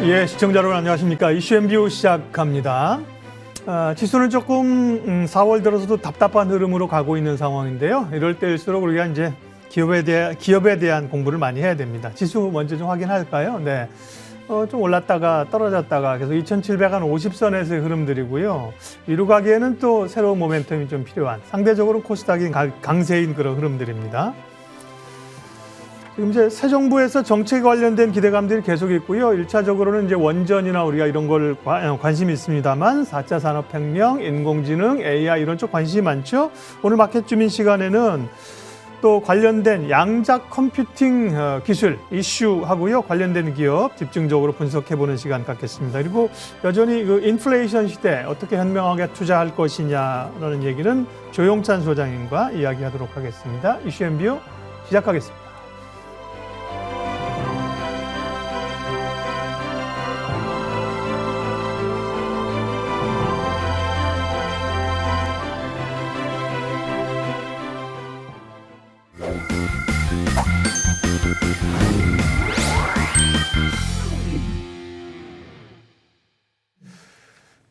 예, 시청자 여러분 안녕하십니까. 이슈앤뷰 시작합니다. 지수는 조금 4월 들어서도 답답한 흐름으로 가고 있는 상황인데요. 이럴 때일수록 우리가 이제 기업에 대한 공부를 많이 해야 됩니다. 지수 먼저 좀 확인할까요? 네. 좀 올랐다가 떨어졌다가 계속 2,750선에서의 흐름들이고요. 위로 가기에는 또 새로운 모멘텀이 좀 필요한, 상대적으로 코스닥이 강세인 그런 흐름들입니다. 지금 이제 새 정부에서 정책 관련된 기대감들이 계속 있고요. 1차적으로는 이제 원전이나 우리가 이런 걸 관심이 있습니다만 4차 산업혁명, 인공지능, AI 이런 쪽 관심이 많죠. 오늘 마켓 주민 시간에는 또 관련된 양자 컴퓨팅 기술 이슈하고요. 관련된 기업 집중적으로 분석해보는 시간 갖겠습니다. 그리고 여전히 그 인플레이션 시대 어떻게 현명하게 투자할 것이냐라는 얘기는 조용찬 소장님과 이야기하도록 하겠습니다. 이슈앤뷰 시작하겠습니다.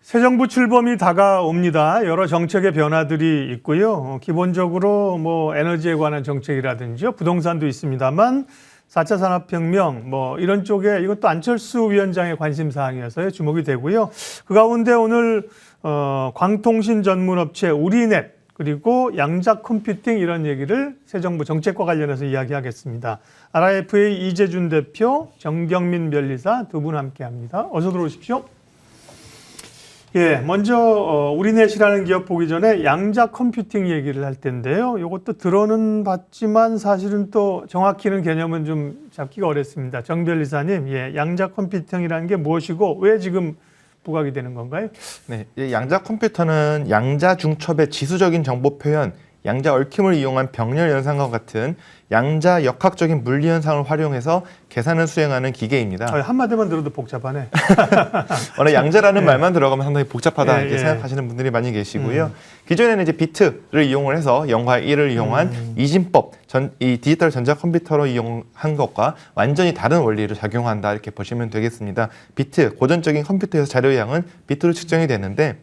새 정부 출범이 다가옵니다. 여러 정책의 변화들이 있고요. 기본적으로 뭐 에너지에 관한 정책이라든지요. 부동산도 있습니다만 4차 산업혁명 뭐 이런 쪽에 이것도 안철수 위원장의 관심사항이어서 주목이 되고요. 그 가운데 오늘 광통신 전문업체 우리넷 그리고 양자 컴퓨팅 이런 얘기를 새 정부 정책과 관련해서 이야기하겠습니다. RIF의 이재준 대표, 정경민 변리사 두 분 함께합니다. 어서 들어오십시오. 예, 먼저 우리넷이라는 기업 보기 전에 양자 컴퓨팅 얘기를 할 텐데요. 이것도 들어는 봤지만 사실은 또 정확히는 개념은 좀 잡기가 어렵습니다. 정 변리사님, 예, 양자 컴퓨팅이라는 게 무엇이고 왜 지금 부각이 되는 건가요? 네, 양자 컴퓨터는 양자 중첩의 지수적인 정보 표현, 양자 얽힘을 이용한 병렬 연산과 같은 양자 역학적인 물리 현상을 활용해서 계산을 수행하는 기계입니다. 한마디만 들어도 복잡하네. 원래 양자라는 말만 들어가면 상당히 복잡하다 이렇게 생각하시는 분들이 많이 계시고요. 기존에는 이제 비트를 이용을 해서 0과 1을 이용한 이진법, 이 디지털 전자 컴퓨터로 이용한 것과 완전히 다른 원리를 작용한다 이렇게 보시면 되겠습니다. 비트, 고전적인 컴퓨터에서 자료의 양은 비트로 측정이 되는데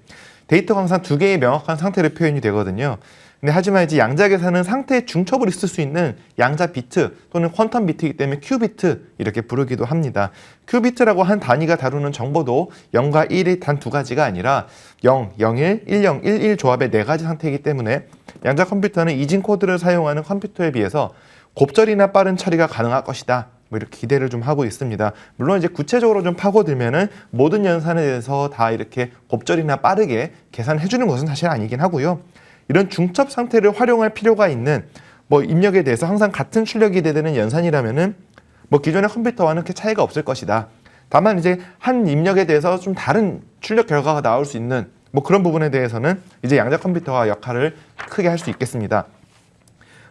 데이터가 항상 두 개의 명확한 상태로 표현이 되거든요. 근데 하지만 이제 양자 계산은 상태의 중첩을 있을 수 있는 양자 비트 또는 퀀텀 비트이기 때문에 큐비트 이렇게 부르기도 합니다. 큐비트라고 한 단위가 다루는 정보도 0과 1이 단 두 가지가 아니라 0, 01, 10, 11 조합의 네 가지 상태이기 때문에 양자 컴퓨터는 이진 코드를 사용하는 컴퓨터에 비해서 곱절이나 빠른 처리가 가능할 것이다. 뭐 이렇게 기대를 좀 하고 있습니다. 물론 이제 구체적으로 좀 파고들면은 모든 연산에 대해서 다 이렇게 곱절이나 빠르게 계산해 주는 것은 사실 아니긴 하고요. 이런 중첩 상태를 활용할 필요가 있는 뭐 입력에 대해서 항상 같은 출력이 기대되는 연산이라면은 뭐 기존의 컴퓨터와는 그렇게 차이가 없을 것이다. 다만 이제 한 입력에 대해서 좀 다른 출력 결과가 나올 수 있는 뭐 그런 부분에 대해서는 이제 양자 컴퓨터가 역할을 크게 할 수 있겠습니다.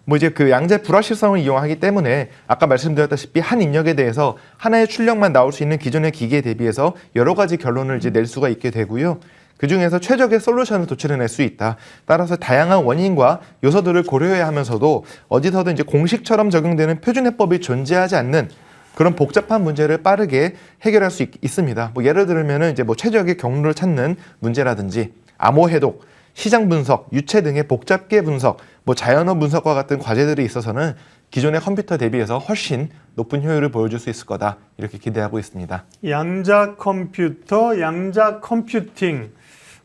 뭐 이제 그 양자의 불확실성을 이용하기 때문에 아까 말씀드렸다시피 한 입력에 대해서 하나의 출력만 나올 수 있는 기존의 기기에 대비해서 여러 가지 결론을 이제 낼 수가 있게 되고요. 그 중에서 최적의 솔루션을 도출해낼 수 있다. 따라서 다양한 원인과 요소들을 고려해야 하면서도 어디서든 이제 공식처럼 적용되는 표준해법이 존재하지 않는 그런 복잡한 문제를 빠르게 해결할 수 있습니다. 뭐 예를 들면은 이제 뭐 최적의 경로를 찾는 문제라든지 암호 해독, 시장 분석, 유체 등의 복잡계 분석, 뭐 자연어 분석과 같은 과제들이 있어서는 기존의 컴퓨터 대비해서 훨씬 높은 효율을 보여줄 수 있을 거다. 이렇게 기대하고 있습니다. 양자 컴퓨터, 양자 컴퓨팅.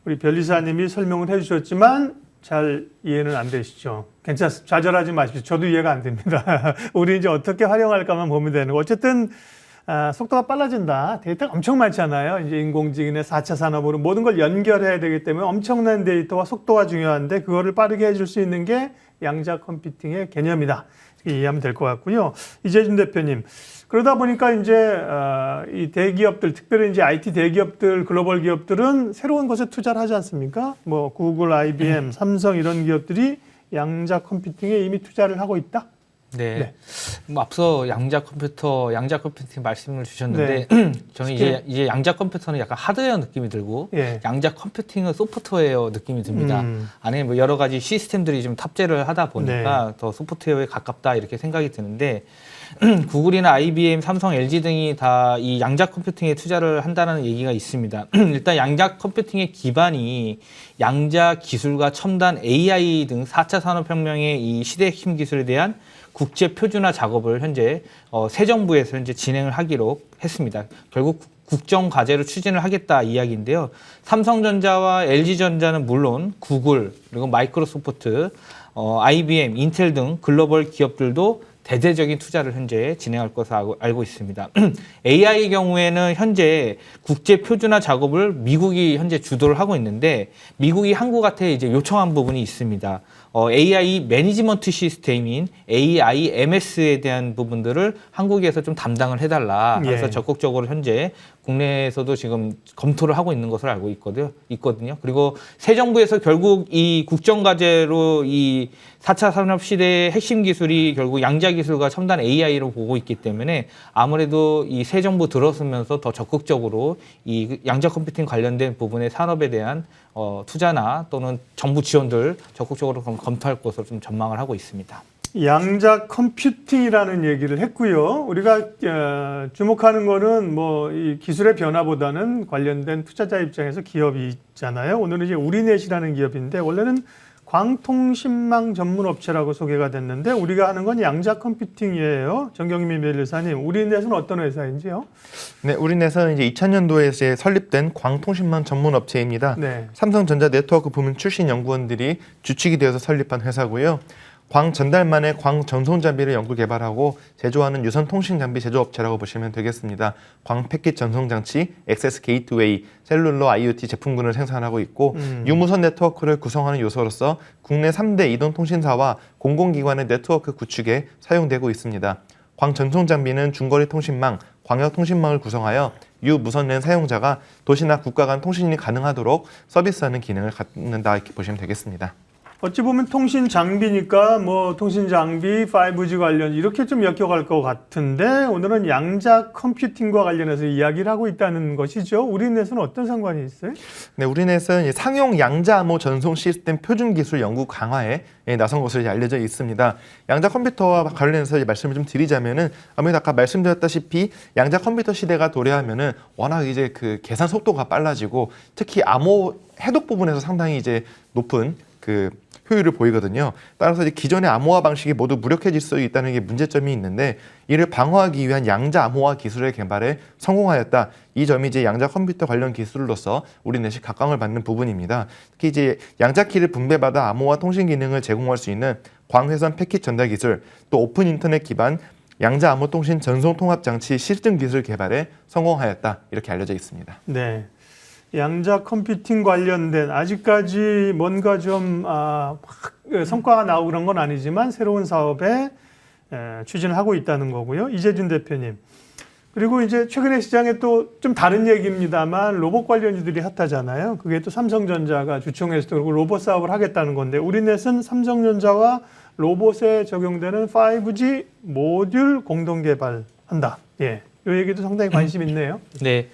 우리 변리사님이 설명을 해주셨지만 잘 이해는 안 되시죠? 괜찮습니다. 좌절하지 마십시오. 저도 이해가 안 됩니다. 우리 이제 어떻게 활용할까만 보면 되는 거. 어쨌든 속도가 빨라진다. 데이터가 엄청 많잖아요. 이제 인공지능의 4차 산업으로 모든 걸 연결해야 되기 때문에 엄청난 데이터와 속도가 중요한데 그거를 빠르게 해줄 수 있는 게 양자 컴퓨팅의 개념이다. 이렇게 이해하면 될 것 같고요. 이재준 대표님. 그러다 보니까 이제 이 대기업들, 특별히 이제 IT 대기업들, 글로벌 기업들은 새로운 것에 투자를 하지 않습니까? 뭐 구글, IBM, 삼성 이런 기업들이 양자 컴퓨팅에 이미 투자를 하고 있다. 네. 뭐 앞서 양자 컴퓨팅 말씀을 주셨는데 저는 이제 양자 컴퓨터는 약간 하드웨어 느낌이 들고 양자 컴퓨팅은 소프트웨어 느낌이 듭니다. 안에 뭐 여러 가지 시스템들이 좀 탑재를 하다 보니까 더 소프트웨어에 가깝다 이렇게 생각이 드는데 구글이나 IBM, 삼성, LG 등이 다 이 양자 컴퓨팅에 투자를 한다는 얘기가 있습니다. 일단 양자 컴퓨팅의 기반이 양자 기술과 첨단 AI 등 4차 산업혁명의 이 시대 핵심 기술에 대한 국제 표준화 작업을 현재 새 정부에서 현재 진행을 하기로 했습니다. 결국 국정 과제로 추진을 하겠다 이야기인데요. 삼성전자와 LG전자는 물론 구글 그리고 마이크로소프트, IBM, 인텔 등 글로벌 기업들도 대대적인 투자를 현재 진행할 것으로 알고 있습니다. AI 경우에는 현재 국제 표준화 작업을 미국이 현재 주도를 하고 있는데 미국이 한국한테 이제 요청한 부분이 있습니다. AI 매니지먼트 시스템인 AIMS에 대한 부분들을 한국에서 좀 담당을 해달라. 그래서 예. 적극적으로 현재 국내에서도 지금 검토를 하고 있는 것으로 알고 있거든요. 그리고 새 정부에서 결국 이 국정과제로 이 4차 산업시대의 핵심 기술이 결국 양자 기술과 첨단 AI로 보고 있기 때문에 아무래도 이 새 정부 들어서면서 더 적극적으로 이 양자 컴퓨팅 관련된 부분의 산업에 대한 투자나 또는 정부 지원들 적극적으로 검토할 것으로 좀 전망을 하고 있습니다. 양자 컴퓨팅이라는 얘기를 했고요. 우리가 주목하는 거는 뭐 이 기술의 변화보다는 관련된 투자자 입장에서 기업이 있잖아요. 오늘은 이제 우리넷이라는 기업인데 원래는 광통신망 전문 업체라고 소개가 됐는데 우리가 하는 건 양자 컴퓨팅이에요. 정경민 변호사님, 우리넷은 어떤 회사인지요? 네, 우리넷은 이제 2000년도에 설립된 광통신망 전문 업체입니다. 네. 삼성전자 네트워크 부문 출신 연구원들이 주축이 되어서 설립한 회사고요. 광 전달만의 광 전송 장비를 연구 개발하고 제조하는 유선 통신 장비 제조업체라고 보시면 되겠습니다. 광 패킷 전송 장치, 액세스 게이트웨이, 셀룰러 IoT 제품군을 생산하고 있고 유무선 네트워크를 구성하는 요소로서 국내 3대 이동통신사와 공공기관의 네트워크 구축에 사용되고 있습니다. 광 전송 장비는 중거리 통신망, 광역 통신망을 구성하여 유무선랜 사용자가 도시나 국가 간 통신이 가능하도록 서비스하는 기능을 갖는다 이렇게 보시면 되겠습니다. 어찌 보면 통신 장비니까 뭐 통신 장비, 5G 관련 이렇게 좀 엮여갈 것 같은데 오늘은 양자 컴퓨팅과 관련해서 이야기를 하고 있다는 것이죠. 우리넷은 어떤 상관이 있어요? 네, 우리넷은 상용 양자 암호 전송 시스템 표준 기술 연구 강화에 나선 것으로 알려져 있습니다. 양자 컴퓨터와 관련해서 말씀을 좀 드리자면은 아무래도 아까 말씀드렸다시피 양자 컴퓨터 시대가 도래하면은 워낙 이제 그 계산 속도가 빨라지고 특히 암호 해독 부분에서 상당히 이제 높은 그 효율을 보이거든요. 따라서 이제 기존의 암호화 방식이 모두 무력해질 수 있다는 게 문제점이 있는데 이를 방어하기 위한 양자 암호화 기술의 개발에 성공하였다. 이 점이 이제 양자 컴퓨터 관련 기술로서 우리넷이 각광을 받는 부분입니다. 특히 이제 양자 키를 분배받아 암호화 통신 기능을 제공할 수 있는 광회선 패킷 전달 기술, 또 오픈 인터넷 기반 양자 암호 통신 전송 통합 장치 시스템 기술 개발에 성공하였다. 이렇게 알려져 있습니다. 네. 양자 컴퓨팅 관련된 아직까지 뭔가 좀 성과가 나오고 그런 건 아니지만 새로운 사업에 추진을 하고 있다는 거고요. 이재준 대표님. 그리고 이제 최근에 시장에 또 좀 다른 얘기입니다만 로봇 관련주들이 핫하잖아요. 그게 또 삼성전자가 주총에서도 그리고 로봇 사업을 하겠다는 건데 우리넷은 삼성전자와 로봇에 적용되는 5G 모듈 공동 개발한다. 예. 이 얘기도 상당히 관심 있네요. 네.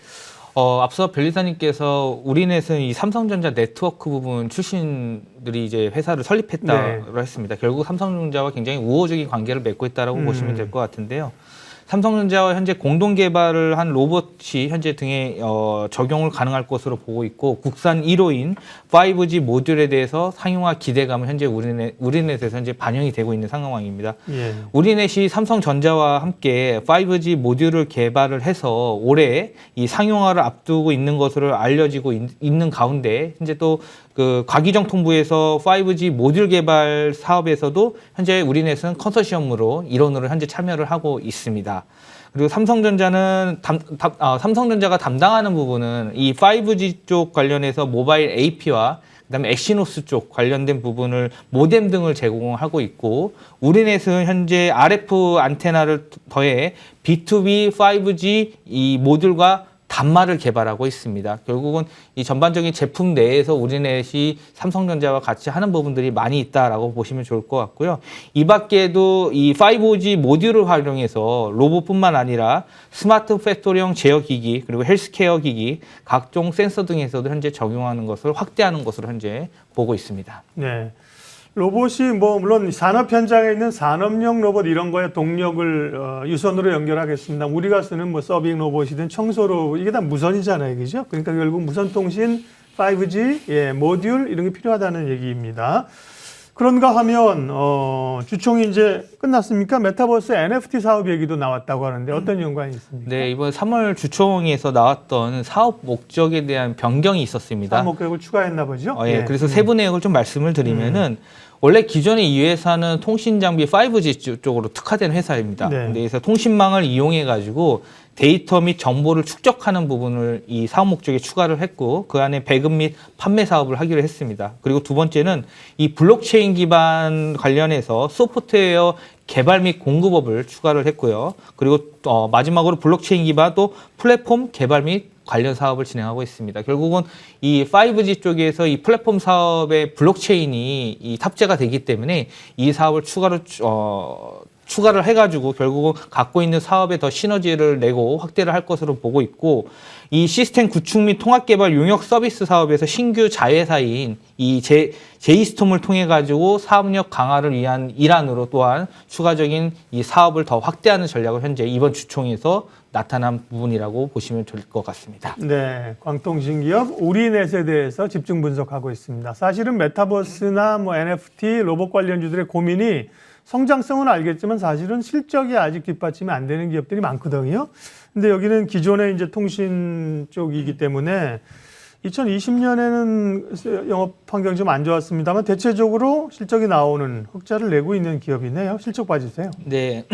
앞서 변리사님께서 우리넷은 이 삼성전자 네트워크 부분 출신들이 이제 회사를 설립했다고 네. 했습니다. 결국 삼성전자와 굉장히 우호적인 관계를 맺고 있다라고 보시면 될 것 같은데요. 삼성전자와 현재 공동 개발을 한 로봇이 현재 등에 적용을 가능할 것으로 보고 있고 국산 1호인 5G 모듈에 대해서 상용화 기대감은 현재 우리넷에서 현재 반영이 되고 있는 상황입니다. 예. 우리넷이 삼성전자와 함께 5G 모듈을 개발을 해서 올해 이 상용화를 앞두고 있는 것으로 알려지고 있는 가운데 현재 또 그 과기정통부에서 5G 모듈 개발 사업에서도 현재 우리넷은 컨소시엄으로 일원으로 현재 참여를 하고 있습니다. 그리고 삼성전자가 담당하는 부분은 이 5G 쪽 관련해서 모바일 AP와 그다음에 엑시노스 쪽 관련된 부분을 모뎀 등을 제공하고 있고 우리넷은 현재 RF 안테나를 더해 B2B 5G 이 모듈과 단말을 개발하고 있습니다. 결국은 이 전반적인 제품 내에서 우리넷이 삼성전자와 같이 하는 부분들이 많이 있다라고 보시면 좋을 것 같고요. 이 밖에도 이 5G 모듈을 활용해서 로봇뿐만 아니라 스마트 팩토리형 제어기기 그리고 헬스케어 기기 각종 센서 등에서도 현재 적용하는 것을 확대하는 것으로 현재 보고 있습니다. 네. 로봇이 뭐 물론 산업 현장에 있는 산업용 로봇 이런 거에 동력을 유선으로 연결하겠습니다. 우리가 쓰는 뭐 서빙 로봇이든 청소 로봇 이게 다 무선이잖아요, 그죠? 그러니까 결국 무선 통신, 5G, 모듈 이런 게 필요하다는 얘기입니다. 그런가 하면 주총이 이제 끝났습니까? 메타버스 NFT 사업 얘기도 나왔다고 하는데 어떤 연관이 있습니까? 네, 이번 3월 주총에서 나왔던 사업 목적에 대한 변경이 있었습니다. 사업 목적을 추가했나 보죠? 예, 그래서 세부 내용을 좀 말씀을 드리면은 원래 기존에 이 회사는 통신 장비 5G 쪽으로 특화된 회사입니다. 네. 그래서 통신망을 이용해 가지고 데이터 및 정보를 축적하는 부분을 이 사업 목적에 추가를 했고 그 안에 배급 및 판매 사업을 하기로 했습니다. 그리고 두 번째는 이 블록체인 기반 관련해서 소프트웨어 개발 및 공급업을 추가를 했고요. 그리고 마지막으로 블록체인 기반 또 플랫폼 개발 및 관련 사업을 진행하고 있습니다. 결국은 이 5G 쪽에서 이 플랫폼 사업에 블록체인이 이 탑재가 되기 때문에 이 사업을 추가를 해가지고 결국은 갖고 있는 사업에 더 시너지를 내고 확대를 할 것으로 보고 있고 이 시스템 구축 및 통합 개발 용역 서비스 사업에서 신규 자회사인 이 제이스톰을 통해 가지고 사업력 강화를 위한 일환으로 또한 추가적인 이 사업을 더 확대하는 전략을 현재 이번 주총에서 나타난 부분이라고 보시면 될 것 같습니다. 네, 광통신 기업 우리넷에 대해서 집중 분석하고 있습니다. 사실은 메타버스나 뭐 NFT, 로봇 관련주들의 고민이 성장성은 알겠지만 사실은 실적이 아직 뒷받침이 안 되는 기업들이 많거든요. 근데 여기는 기존의 이제 통신 쪽이기 때문에 2020년에는 영업 환경이 좀 안 좋았습니다만 대체적으로 실적이 나오는 흑자를 내고 있는 기업이네요. 실적 봐주세요. 네.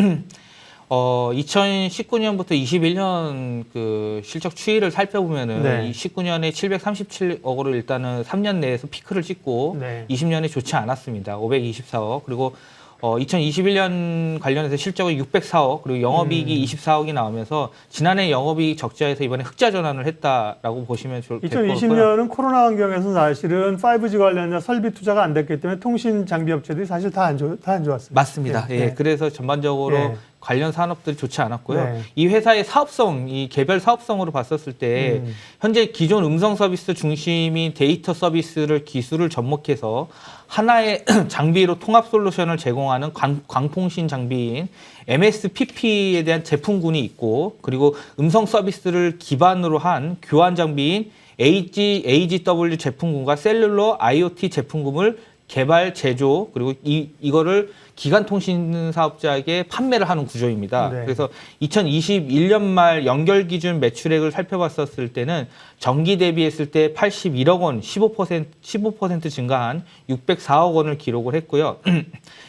2019년부터 21년 그 실적 추이를 살펴보면은 네. 19년에 737억으로 일단은 3년 내에서 피크를 찍고 네. 20년에 좋지 않았습니다. 524억. 그리고 2021년 관련해서 실적은 604억 그리고 영업이익이 24억이 나오면서 지난해 영업이익 적자에서 이번에 흑자 전환을 했다라고 보시면 될 것 같고요. 2020년은 코로나 환경에서 사실은 5G 관련된 설비 투자가 안 됐기 때문에 통신 장비 업체들이 사실 다 안 좋았습니다. 맞습니다. 네. 예, 네. 그래서 전반적으로 네. 관련 산업들이 좋지 않았고요. 네. 이 회사의 사업성, 이 개별 사업성으로 봤었을 때 현재 기존 음성 서비스 중심인 데이터 서비스를 기술을 접목해서 하나의 장비로 통합 솔루션을 제공하는 광통신 장비인 MSPP에 대한 제품군이 있고 그리고 음성 서비스를 기반으로 한 교환 장비인 AGW 제품군과 셀룰러 IoT 제품군을 개발, 제조 그리고 이거를 기간통신 사업자에게 판매를 하는 구조입니다. 네. 그래서 2021년 말 연결 기준 매출액을 살펴봤었을 때는 전기 대비했을 때 81억 원, 15% 증가한 604억 원을 기록을 했고요.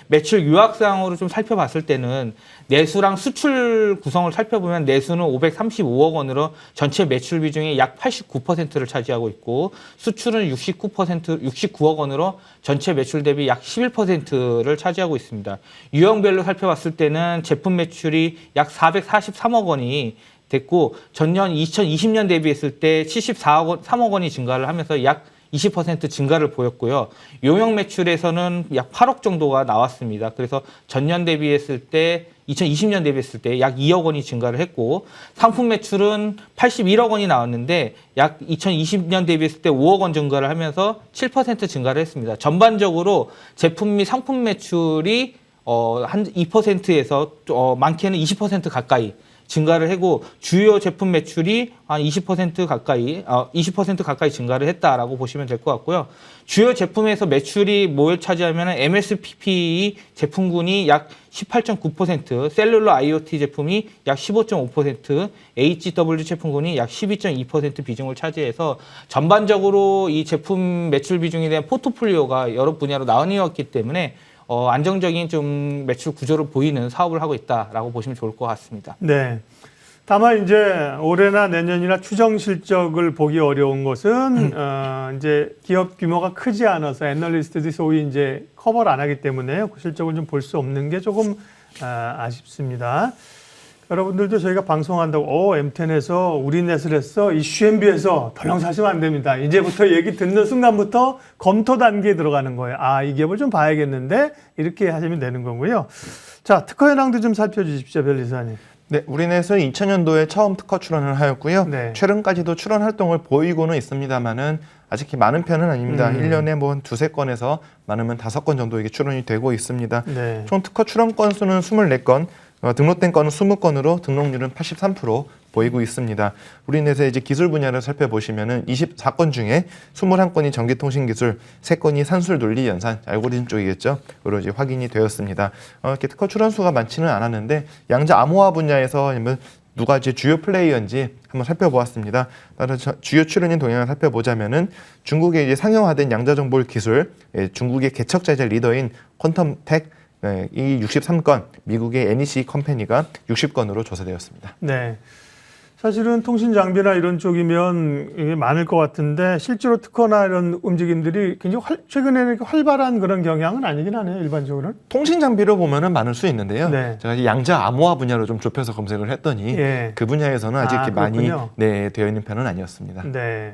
매출 유학상으로 좀 살펴봤을 때는 내수랑 수출 구성을 살펴보면 내수는 535억 원으로 전체 매출 비중의 약 89%를 차지하고 있고 수출은 69억 원으로 전체 매출 대비 약 11%를 차지하고 있습니다. 유형별로 살펴봤을 때는 제품 매출이 약 443억 원이 됐고 전년 2020년 대비했을 때 73억 원이 증가를 하면서 약 20% 증가를 보였고요. 용역 매출에서는 약 8억 정도가 나왔습니다. 그래서 전년 대비했을 때 2020년 대비했을 때 약 2억 원이 증가를 했고 상품 매출은 81억 원이 나왔는데 약 2020년 대비했을 때 5억 원 증가를 하면서 7% 증가를 했습니다. 전반적으로 제품 및 상품 매출이 한 2%에서 많게는 20% 가까이 증가를 하고 주요 제품 매출이 한 20% 가까이 증가를 했다라고 보시면 될 것 같고요. 주요 제품에서 매출이 뭘 차지하면 MSPP 제품군이 약 18.9%, 셀룰러 IoT 제품이 약 15.5%, HW 제품군이 약 12.2% 비중을 차지해서 전반적으로 이 제품 매출 비중에 대한 포트폴리오가 여러 분야로 나뉘었기 때문에 안정적인 좀 매출 구조를 보이는 사업을 하고 있다라고 보시면 좋을 것 같습니다. 네. 다만 이제 올해나 내년이나 추정 실적을 보기 어려운 것은 이제 기업 규모가 크지 않아서 애널리스트들이 소위 이제 커버를 안 하기 때문에 그 실적을 좀 볼 수 없는 게 조금 아쉽습니다. 여러분들도 저희가 방송한다고 M10에서 우리넷을 했어 이슈엠비에서 덜렁 사시면 안 됩니다. 이제부터 얘기 듣는 순간부터 검토 단계에 들어가는 거예요. 이 기업을 좀 봐야겠는데 이렇게 하시면 되는 거고요. 자, 특허 현황도 좀 살펴주십시오, 변리사님. 네, 우리넷은 2000년도에 처음 특허 출원을 하였고요. 네. 최근까지도 출원 활동을 보이고는 있습니다만은 아직 많은 편은 아닙니다. 1년에 뭐 한 2~3건에서 많으면 5건 정도 이게 출원이 되고 있습니다. 네. 총 특허 출원 건수는 24건, 등록된 건은 20건으로 등록률은 83% 보이고 있습니다. 우리넷의 이제 기술 분야를 살펴보시면은 24건 중에 21건이 전기통신기술, 3건이 산술 논리 연산 알고리즘 쪽이겠죠. 으로 이제 확인이 되었습니다. 이렇게 특허 출원 수가 많지는 않았는데 양자 암호화 분야에서 아니면 누가 이제 주요 플레이어인지 한번 살펴보았습니다. 따라서 주요 출연인 동향을 살펴보자면은 중국의 이제 상용화된 양자정보 기술, 중국의 개척자재 리더인 퀀텀텍 이 63건, 미국의 NEC 컴퍼니가 60건으로 조사되었습니다. 네. 사실은 통신 장비나 이런 쪽이면 이게 많을 것 같은데 실제로 특허나 이런 움직임들이 굉장히 최근에는 활발한 그런 경향은 아니긴 하네요, 일반적으로는. 통신 장비로 보면은 많을 수 있는데요. 네. 제가 이제 양자 암호화 분야로 좀 좁혀서 검색을 했더니 예. 그 분야에서는 아직 이렇게 많이 그렇군요. 되어 있는 편은 아니었습니다. 네.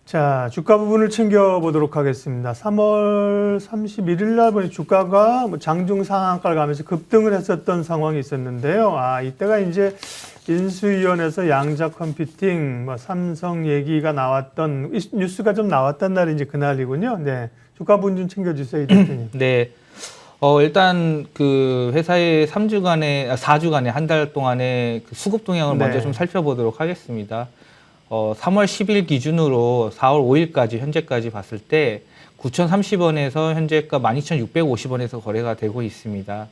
자, 주가 부분을 챙겨보도록 하겠습니다. 3월 31일 날 보니 주가가 장중 상한가를 가면서 급등을 했었던 상황이 있었는데요. 이때가 이제 인수위원회에서 양자 컴퓨팅, 삼성 얘기가 나왔던, 뉴스가 좀 나왔던 날이 이제 그날이군요. 네. 주가 부분 좀 챙겨주세요, 이 대표님. 네. 일단 그 회사의 4주간의 한 달 동안의 그 수급 동향을 네. 먼저 좀 살펴보도록 하겠습니다. 3월 10일 기준으로 4월 5일까지 현재까지 봤을 때 9,030원에서 현재가 12,650원에서 거래가 되고 있습니다.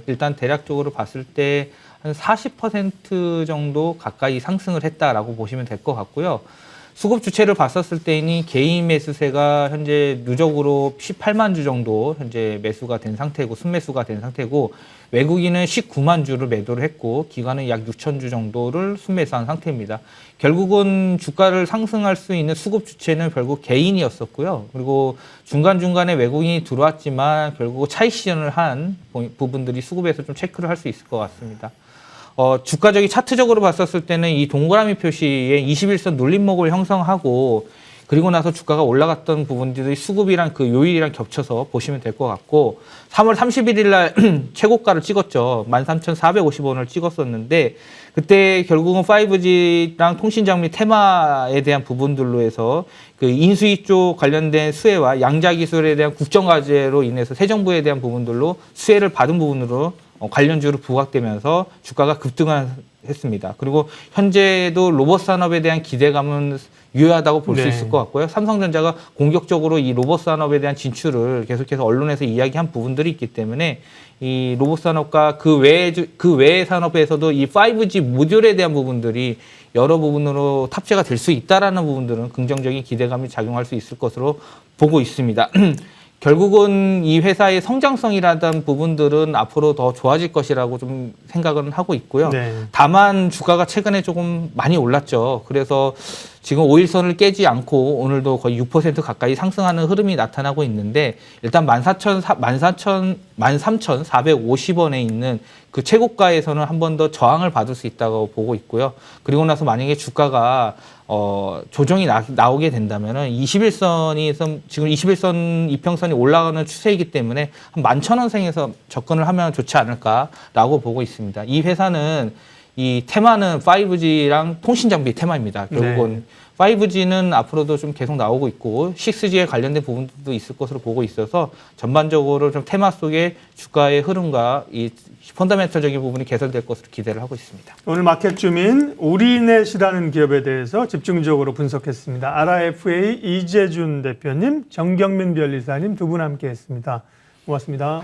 일단 대략적으로 봤을 때 한 40% 정도 가까이 상승을 했다라고 보시면 될 것 같고요. 수급 주체를 봤었을 때니 개인 매수세가 현재 누적으로 18만 주 정도 현재 매수가 된 상태고 순매수가 된 상태고 외국인은 19만 주를 매도를 했고 기관은 약 6천 주 정도를 순매수한 상태입니다. 결국은 주가를 상승할 수 있는 수급 주체는 결국 개인이었었고요. 그리고 중간중간에 외국인이 들어왔지만 결국 차익 실현을 한 부분들이 수급에서 좀 체크를 할 수 있을 것 같습니다. 주가적인 차트적으로 봤었을 때는 이 동그라미 표시의 21선 눌림목을 형성하고 그리고 나서 주가가 올라갔던 부분들이 수급이랑 그 요일이랑 겹쳐서 보시면 될 것 같고 3월 31일 날 최고가를 찍었죠. 13,450원을 찍었었는데 그때 결국은 5G랑 통신장비 테마에 대한 부분들로 해서 그 인수위 쪽 관련된 수혜와 양자 기술에 대한 국정과제로 인해서 새 정부에 대한 부분들로 수혜를 받은 부분으로 관련주로 부각되면서 주가가 급등했습니다. 그리고 현재도 로봇 산업에 대한 기대감은 유효하다고 볼 수 네. 있을 것 같고요. 삼성전자가 공격적으로 이 로봇 산업에 대한 진출을 계속해서 언론에서 이야기한 부분들이 있기 때문에 이 로봇 산업과 그 외의 산업에서도 이 5G 모듈에 대한 부분들이 여러 부분으로 탑재가 될 수 있다라는 부분들은 긍정적인 기대감이 작용할 수 있을 것으로 보고 있습니다. 결국은 이 회사의 성장성이라던 부분들은 앞으로 더 좋아질 것이라고 좀 생각은 하고 있고요. 네. 다만 주가가 최근에 조금 많이 올랐죠. 그래서 지금 5일선을 깨지 않고 오늘도 거의 6% 가까이 상승하는 흐름이 나타나고 있는데 일단 13,450원에 있는 그 최고가에서는 한 번 더 저항을 받을 수 있다고 보고 있고요. 그리고 나서 만약에 주가가 조정이 나오게 된다면은 21선이 지금 21선 이평선이 올라가는 추세이기 때문에 한 11,000원 선에서 접근을 하면 좋지 않을까라고 보고 있습니다. 이 회사는 이 테마는 5G랑 통신 장비 테마입니다. 결국은 5G는 앞으로도 좀 계속 나오고 있고 6G에 관련된 부분도 있을 것으로 보고 있어서 전반적으로 좀 테마 속에 주가의 흐름과 이 펀더멘털적인 부분이 개선될 것으로 기대를 하고 있습니다. 오늘 마켓 주민 우리넷이라는 기업에 대해서 집중적으로 분석했습니다. RFA 이재준 대표님, 정경민 변리사님 두 분 함께했습니다. 고맙습니다.